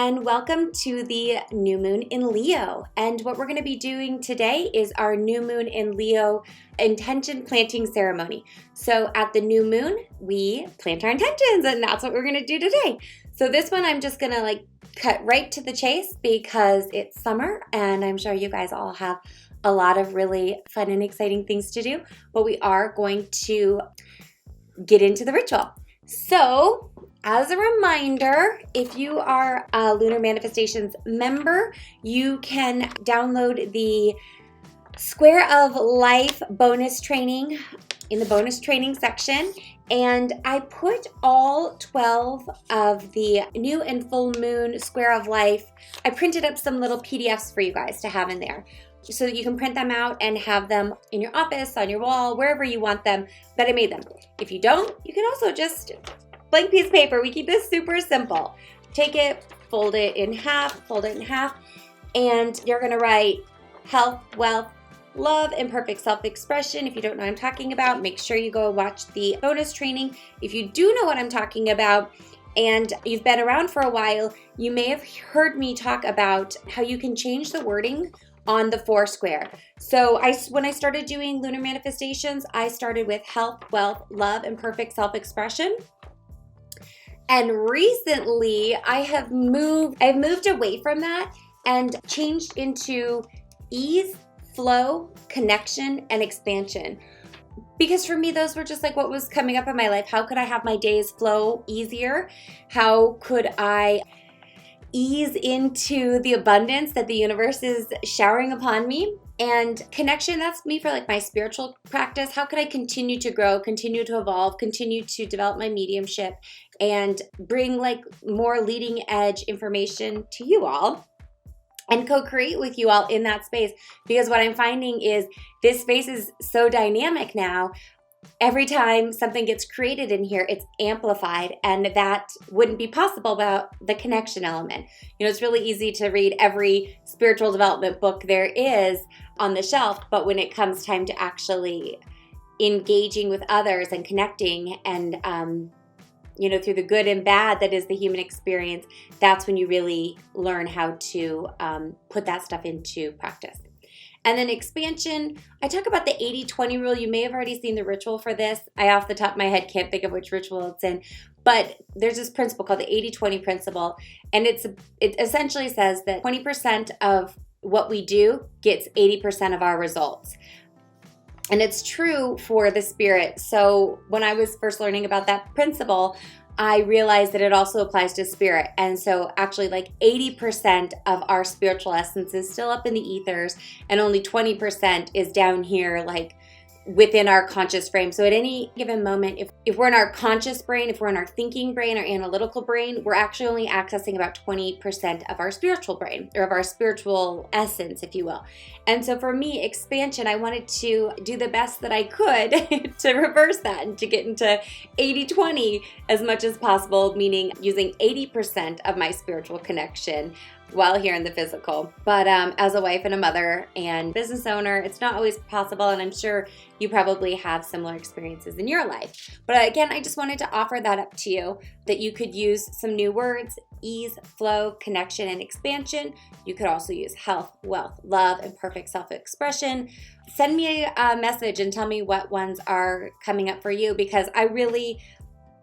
and welcome to the new moon in Leo. And what we're going to be doing today is our new moon in Leo intention planting ceremony. So at the new moon, we plant our intentions, and that's what we're going to do today. So this one, I'm just going to cut right to the chase because it's summer, and I'm sure you guys all have a lot of really fun and exciting things to do, but we are going to get into the ritual. So, as a reminder, if you are a Lunar Manifestations member, you can download the Square of Life bonus training in the bonus training section. And I put all 12 of the new and full moon Square of Life. I printed up some little PDFs for you guys to have in there, so that you can print them out and have them in your office, on your wall, wherever you want them. But I made them. If you don't, you can also just blank piece of paper. We keep this super simple. Take it, fold it in half, and you're gonna write health, wealth, love, and perfect self-expression. If you don't know what I'm talking about, make sure you go watch the bonus training. If you do know what I'm talking about, and you've been around for a while, you may have heard me talk about how you can change the wording on the Foursquare. So when I started doing Lunar Manifestations, I started with health, wealth, love, and perfect self-expression. And recently I've moved away from that and changed into ease, flow, connection, and expansion. Because for me, those were just what was coming up in my life. How could I have my days flow easier? How could I ease into the abundance that the universe is showering upon me? And connection, that's me for my spiritual practice. How could I continue to grow, continue to evolve, continue to develop my mediumship, and bring more leading edge information to you all and co-create with you all in that space? Because what I'm finding is this space is so dynamic now. Every time something gets created in here, it's amplified, and that wouldn't be possible without the connection element. It's really easy to read every spiritual development book there is on the shelf, but when it comes time to actually engaging with others and connecting and, through the good and bad that is the human experience, that's when you really learn how to put that stuff into practice. And then expansion, I talk about the 80-20 rule. You may have already seen the ritual for this. I, off the top of my head, can't think of which ritual it's in. But there's this principle called the 80-20 principle. And it essentially says that 20% of what we do gets 80% of our results. And it's true for the spirit. So when I was first learning about that principle, I realized that it also applies to spirit. And so actually 80% of our spiritual essence is still up in the ethers, and only 20% is down here within our conscious frame. So at any given moment, if we're in our conscious brain, if we're in our thinking brain, our analytical brain, we're actually only accessing about 20% of our spiritual brain, or of our spiritual essence, if you will. And so for me, expansion, I wanted to do the best that I could to reverse that and to get into 80-20 as much as possible, meaning using 80% of my spiritual connection while here in the physical. But as a wife and a mother and business owner, it's not always possible, and I'm sure you probably have similar experiences in your life. But again, I just wanted to offer that up to you, that you could use some new words: ease, flow, connection, and expansion. You could also use health, wealth, love, and perfect self-expression. Send me a message and tell me what ones are coming up for you, because I really,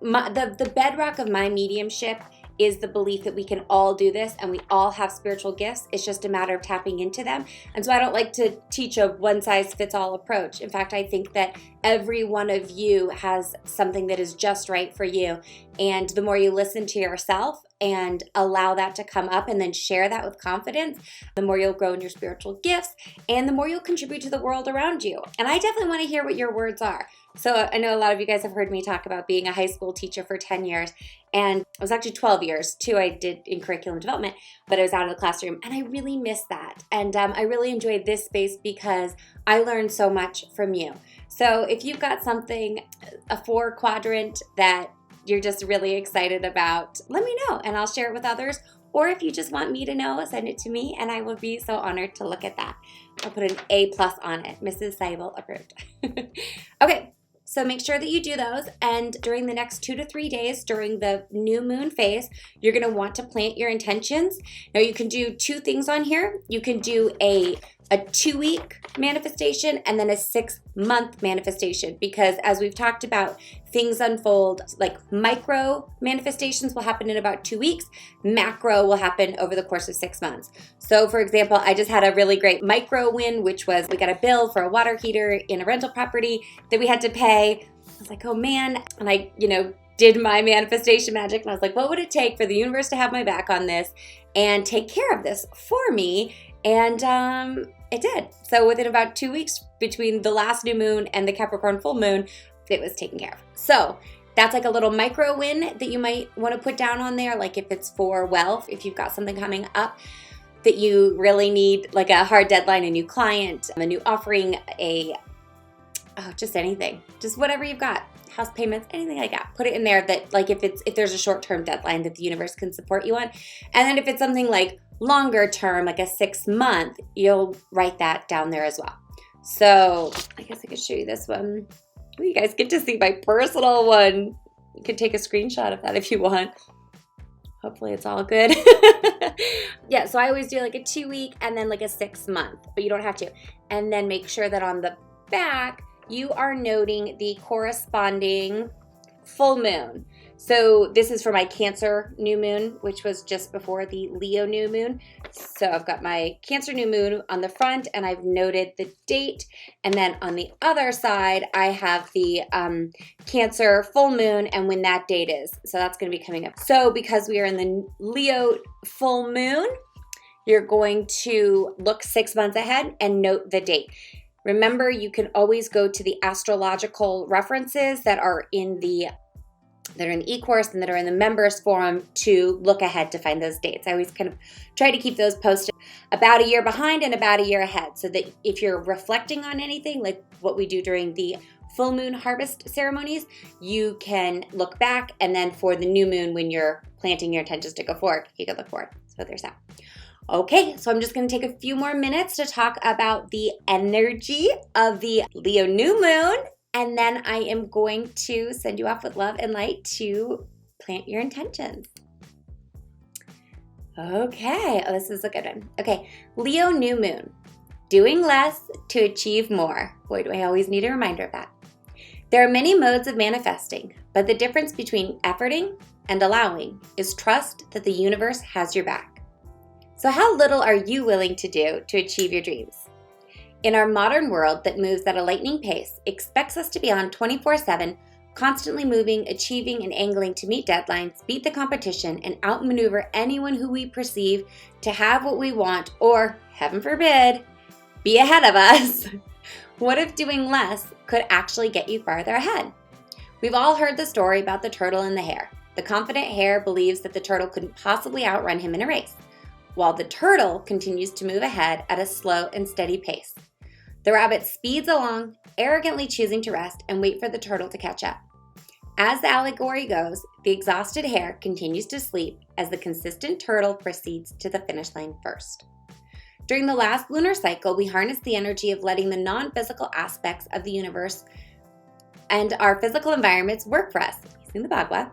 the bedrock of my mediumship is the belief that we can all do this and we all have spiritual gifts. It's just a matter of tapping into them. And so I don't like to teach a one-size-fits-all approach. In fact, I think that every one of you has something that is just right for you. And the more you listen to yourself and allow that to come up and then share that with confidence, the more you'll grow in your spiritual gifts and the more you'll contribute to the world around you. And I definitely want to hear what your words are. So I know a lot of you guys have heard me talk about being a high school teacher for 10 years. And it was actually 12 years, too, I did in curriculum development, but I was out of the classroom. And I really miss that. And I really enjoyed this space because I learned so much from you. So if you've got something, a 4-quadrant that you're just really excited about, let me know and I'll share it with others. Or if you just want me to know, send it to me and I will be so honored to look at that. I'll put an A+ on it. Mrs. Seibel approved. Okay. So make sure that you do those. And during the next 2 to 3 days during the new moon phase, you're going to want to plant your intentions. Now you can do 2 things on here. You can do a 2-week manifestation and then a 6-month manifestation, because as we've talked about, things unfold. Like micro manifestations will happen in about 2 weeks. Macro will happen over the course of 6 months. So for example, I just had a really great micro win, which was we got a bill for a water heater in a rental property that we had to pay. I was like, oh man. And I, did my manifestation magic, and I was like, what would it take for the universe to have my back on this and take care of this for me? And it did. So within about 2 weeks between the last new moon and the Capricorn full moon, it was taken care of. So that's like a little micro win that you might want to put down on there. Like if it's for wealth, if you've got something coming up that you really need, like a hard deadline, a new client, a new offering, just anything, just whatever you've got. House payments, anything like that. Put it in there that like if there's a short-term deadline that the universe can support you on. And then if it's something like longer term, like a 6-month, you'll write that down there as well. So I guess I could show you this one. Oh, you guys get to see my personal one. You could take a screenshot of that if you want. Hopefully it's all good. Yeah, so I always do like a 2-week and then like a 6-month, but you don't have to. And then make sure that on the back, you are noting the corresponding full moon. So this is for my Cancer new moon, which was just before the Leo new moon. So I've got my Cancer new moon on the front and I've noted the date. And then on the other side, I have the Cancer full moon and when that date is. So that's going to be coming up. So because we are in the Leo full moon, you're going to look 6 months ahead and note the date. Remember, you can always go to the astrological references that are in the e-course and that are in the members forum to look ahead to find those dates. I always kind of try to keep those posted about a year behind and about a year ahead, so that if you're reflecting on anything, like what we do during the full moon harvest ceremonies, you can look back, and then for the new moon when you're planting your intentions to go forward, you can look forward. So there's that. Okay, so I'm just going to take a few more minutes to talk about the energy of the Leo new moon, and then I am going to send you off with love and light to plant your intentions. Okay, this is a good one. Okay, Leo new moon, doing less to achieve more. Boy, do I always need a reminder of that. There are many modes of manifesting, but the difference between efforting and allowing is trust that the universe has your back. So how little are you willing to do to achieve your dreams? In our modern world that moves at a lightning pace, expects us to be on 24/7, constantly moving, achieving, and angling to meet deadlines, beat the competition, and outmaneuver anyone who we perceive to have what we want, or, heaven forbid, be ahead of us. What if doing less could actually get you farther ahead? We've all heard the story about the turtle and the hare. The confident hare believes that the turtle couldn't possibly outrun him in a race, while the turtle continues to move ahead at a slow and steady pace. The rabbit speeds along, arrogantly choosing to rest and wait for the turtle to catch up. As the allegory goes, the exhausted hare continues to sleep as the consistent turtle proceeds to the finish line first. During the last lunar cycle, we harnessed the energy of letting the non-physical aspects of the universe and our physical environments work for us, using the Bhagavad.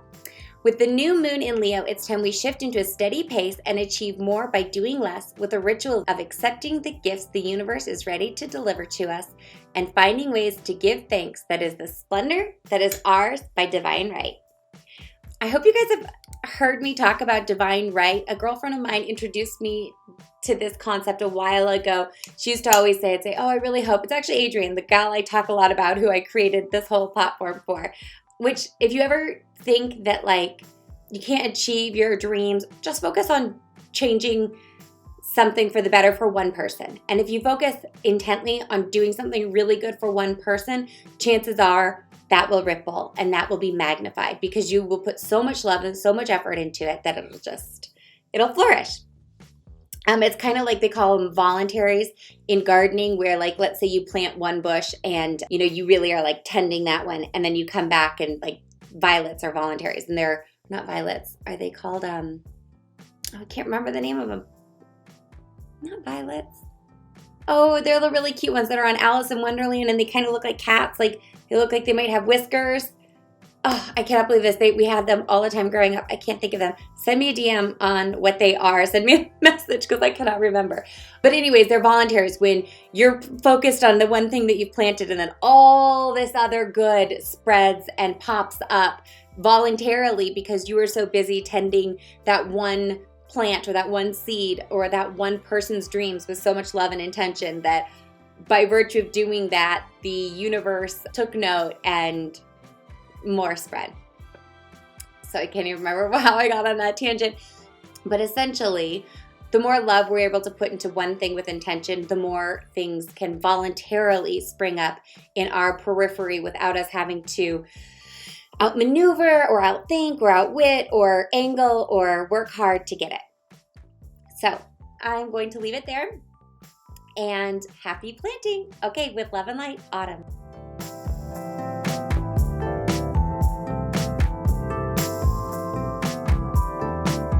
With the new moon in Leo, it's time we shift into a steady pace and achieve more by doing less, with a ritual of accepting the gifts the universe is ready to deliver to us and finding ways to give thanks that is the splendor that is ours by divine right. I hope you guys have heard me talk about divine right. A girlfriend of mine introduced me to this concept a while ago. She used to always say, oh, I really hope, it's actually Adrienne, the gal I talk a lot about, who I created this whole platform for. Which, if you ever think that like you can't achieve your dreams, just focus on changing something for the better for one person. And if you focus intently on doing something really good for one person, chances are that will ripple and that will be magnified, because you will put so much love and so much effort into it that it'll flourish. It's kind of like they call them voluntaries in gardening, where like, let's say you plant one bush and, you really are like tending that one. And then you come back and like violets are voluntaries, and they're not violets. Are they called, I can't remember the name of them. Not violets. Oh, they're the really cute ones that are on Alice in Wonderland, and they kind of look like cats. Like, they look like they might have whiskers. Oh, I cannot believe this. We had them all the time growing up. I can't think of them. Send me a DM on what they are. Send me a message because I cannot remember. But anyways, they're volunteers when you're focused on the one thing that you've planted and then all this other good spreads and pops up voluntarily because you were so busy tending that one plant or that one seed or that one person's dreams with so much love and intention that by virtue of doing that, the universe took note and more spread. So I can't even remember how I got on that tangent. But essentially, the more love we're able to put into one thing with intention, the more things can voluntarily spring up in our periphery without us having to outmaneuver or outthink or outwit or angle or work hard to get it. So I'm going to leave it there. And happy planting. Okay, with love and light, Autumn.